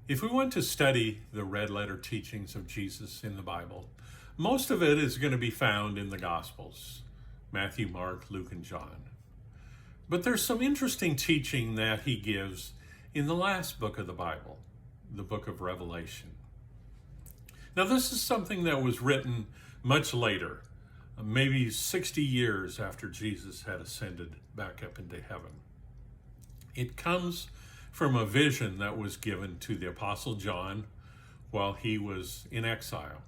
If we want to study the red letter teachings of Jesus in the Bible, most of it is going to be found in the Gospels, Matthew, Mark, Luke, and John. But there's some interesting teaching that he gives in the last book of the Bible, the book of Revelation. Now, this is something that was written much later, maybe 60 years after Jesus had ascended back up into heaven. It comes from a vision that was given to the Apostle John while he was in exile.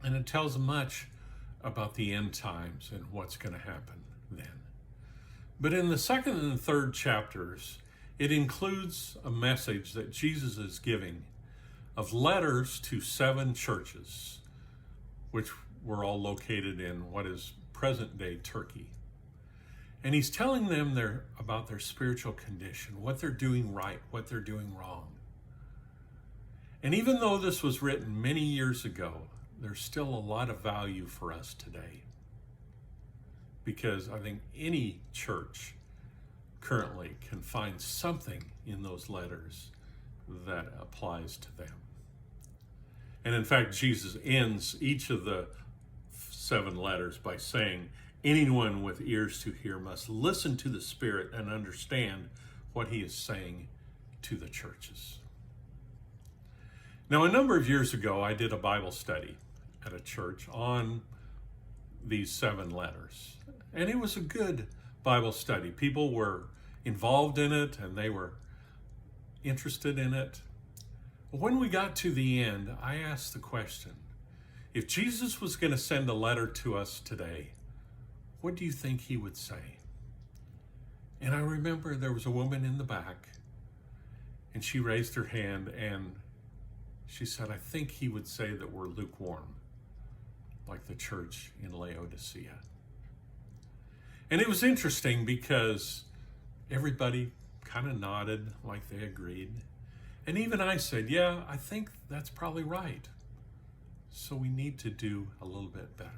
And it tells much about the end times and what's going to happen then. But in the second and third chapters, it includes a message that Jesus is giving of letters to 7 churches, which were all located in what is present-day Turkey. And he's telling them about their spiritual condition, what they're doing right, what they're doing wrong. And even though this was written many years ago, there's still a lot of value for us today. Because I think any church currently can find something in those letters that applies to them. And in fact, Jesus ends each of the 7 letters by saying, anyone with ears to hear must listen to the Spirit and understand what he is saying to the churches. Now, a number of years ago, I did a Bible study at a church on these 7 letters. And it was a good Bible study. People were involved in it and they were interested in it. When we got to the end, I asked the question, if Jesus was going to send a letter to us today, what do you think he would say? And I remember there was a woman in the back, and she raised her hand and she said, I think he would say that we're lukewarm, like the church in Laodicea. And it was interesting because everybody kind of nodded like they agreed. And even I said, yeah, I think that's probably right. So we need to do a little bit better.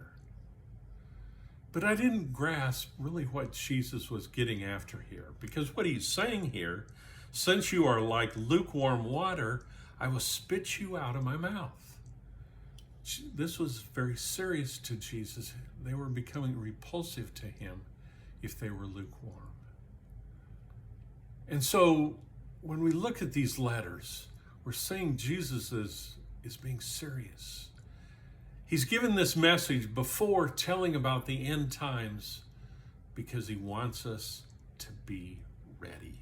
But I didn't grasp really what Jesus was getting after here, because what he's saying here, since you are like lukewarm water, I will spit you out of my mouth. This was very serious to Jesus. They were becoming repulsive to him if they were lukewarm. And so when we look at these letters, we're seeing Jesus is being serious. He's given this message before telling about the end times because he wants us to be ready.